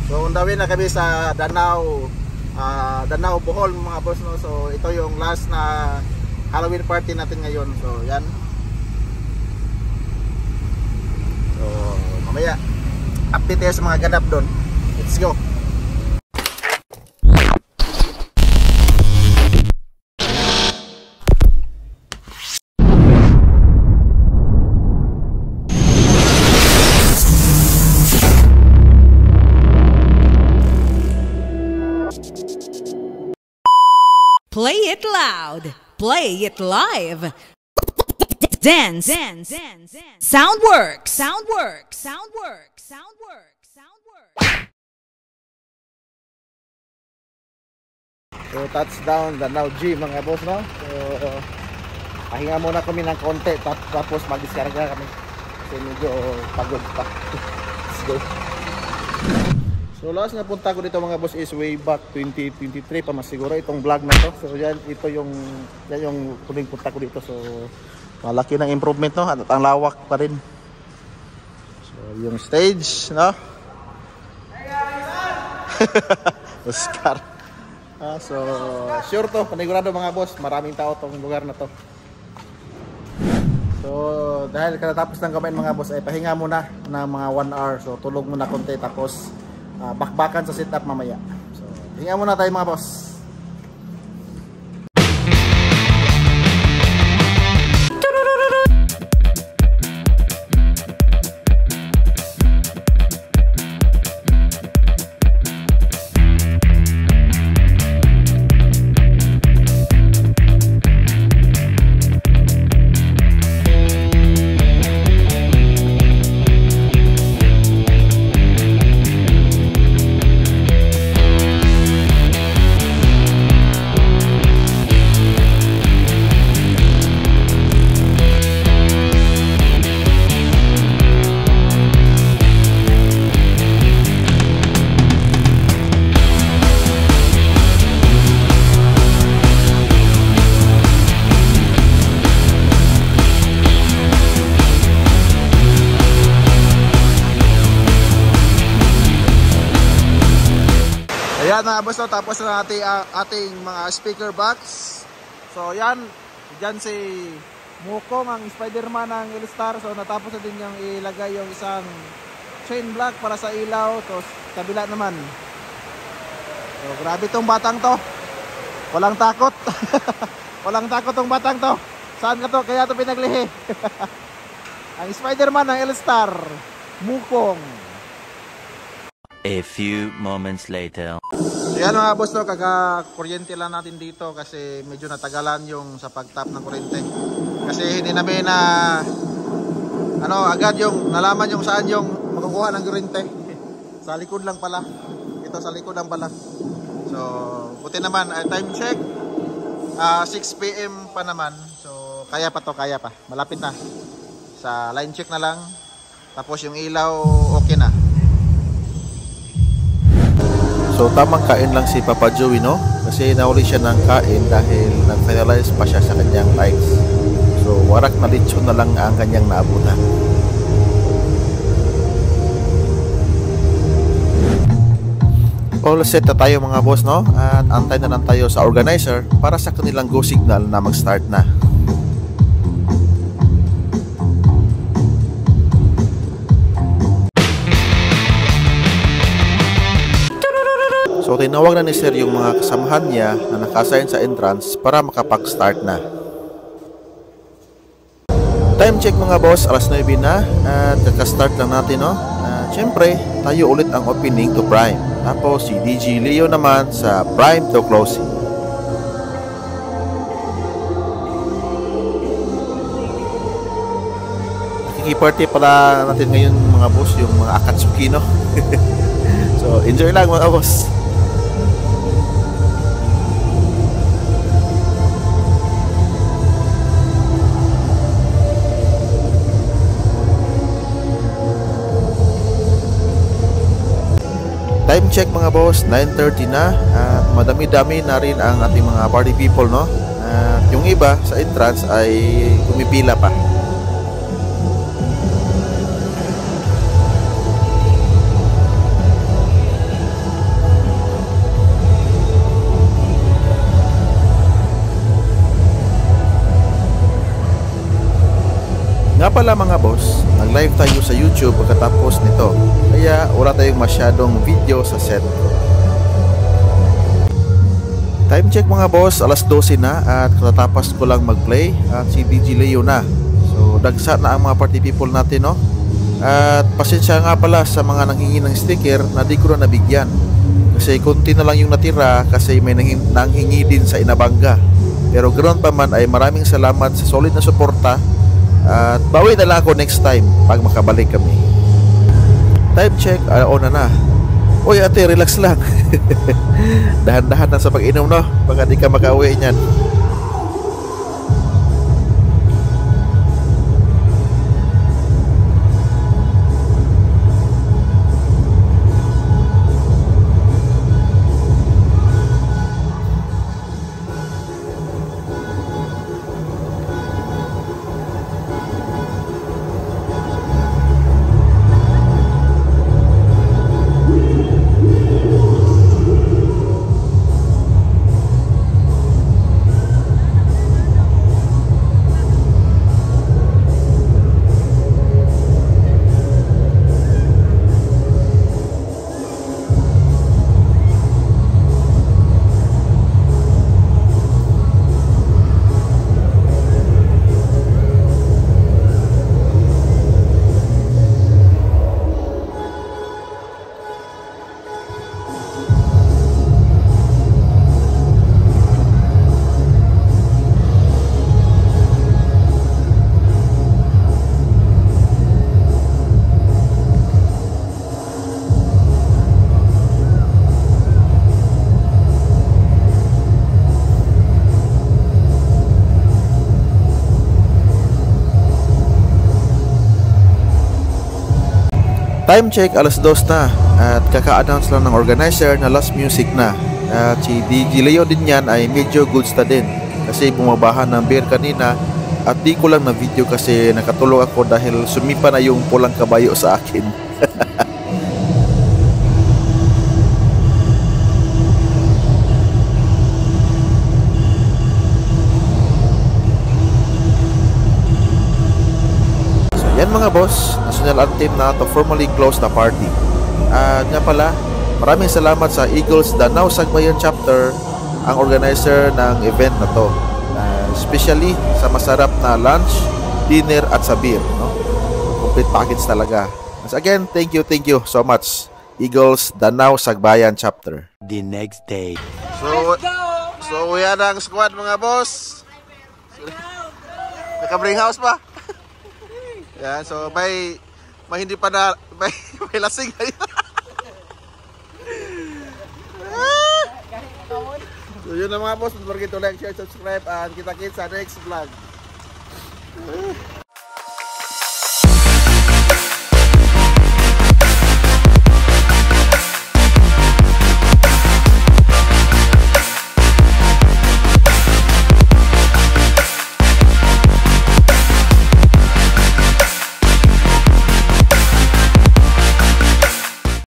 So on the way na kami sa Danao, Danao Bohol mga boss, no? So ito yung last na Halloween party natin ngayon. So yan. So mamaya update tayo sa mga ganap doon. Let's go. Play it loud. Play it live. Dance. Dance. Dance. Sound works. Sound works. Sound works. Sound works. Sound works. So touchdown Danao G mga boss, no? So pahinga muna kami ng konti tapos mag-diskarga kami. Kasi medyo pagod pa. Let's go. So last na punta ko dito mga boss is way back 2023 pa mas siguro itong vlog na to. So yan, ito yung huling punta ko dito. So malaki ng improvement, no? At ang lawak pa rin. So yung stage, no? Oscar. So sure to, panigurado mga boss, maraming tao tong lugar na to. So dahil katatapos ng kumain mga boss ay pahinga muna ng mga 1 hour. So tulog muna konti tapos bakbakan sa setup mamaya. So hinga muna tayo mga boss. Ayan mga boss, no? Tapos na natin ating mga speaker box. So yan, dyan si Mukong ang Spider-Man ng L-Star. So natapos na din yung ilagay yung isang chain block para sa ilaw. So kabila naman. So grabe tong batang to. Walang takot. Walang takot tong batang to. Saan ka to? Kaya to pinaglihi. Ang Spider-Man ng L-Star, Mukong. A few moments later. Ayan mga boss, no, kaka-kuryente lang natin dito kasi medyo natagalan yung sa pag-tap ng kuryente. Kasi hindi namin na agad yung nalaman yung saan yung makukuha ng kuryente. Sa likod lang pala. Ito sa likod lang pala. So, buti naman, time check 6 PM pa naman. So, kaya pa to, kaya pa. Malapit na. Sa line check na lang. Tapos yung ilaw okay na. So tamang kain lang si Papa Joey, no? Kasi nauli siya ng kain dahil nag-finalize pa siya sa kanyang lights. So warak na lechon na lang ang kanyang naabutan. All set na tayo mga boss, no? At antay na lang tayo sa organizer para sa kanilang go signal na mag-start na. So tinawag na ni Sir yung mga kasamahan niya na naka-assign sa entrance para makapag-start na. Time check mga boss, alas 9 na at kaka-start lang natin, no? Siyempre, tayo ulit ang opening to Prime. Tapos si DJ Leo naman sa Prime to closing. Nakiki-party pala natin ngayon mga boss, yung mga Akatsuki, no? So enjoy lang mga boss. Time check mga boss, 9:30 na at madami-dami na rin ang ating mga party people, no? At yung iba sa entrance ay pumipila pa. pala mga boss, nag-live tayo sa YouTube pagkatapos nito. Kaya wala tayong masyadong video sa set. Time check mga boss, alas 12 na at katatapos ko lang mag-play at si DJ Leo na. So dagsa na ang mga party people natin, no? At pasensya nga pala sa mga nanghingi ng sticker na di ko na nabigyan. Kasi konti na lang yung natira kasi may nanghingi din sa Inabanga. Pero ganoon pa man ay maraming salamat sa solid na suporta. At bawi na lang ako next time pag makabalik kami. Time check, na. Uy ate, relax lang. Dahan-dahan na sa pag-inom, no? Baka di ka makauwi niyan. Time check, alas 2 na at kaka-announce lang ng organizer na last music na. At si DJ Leo din yan ay medyo goods na din kasi bumabahan ng beer kanina at di ko lang na video kasi nakatulog ako dahil sumipa na yung pulang kabayo sa akin. Yan mga boss, national anthem na to formally close the party. At nga pala, maraming salamat sa Eagles Danao Sagbayan Chapter, ang organizer ng event na to. Especially sa masarap na lunch, dinner at sa beer, no? Complete package talaga. Once again, thank you so much. Eagles Danao Sagbayan Chapter. The next day. So yan ang squad mga boss. Naka-bring house pa. Yan, so may hindi pa na may lasing. So yun na mga boss, don't forget to like, share, subscribe and kita-kits sa next vlog.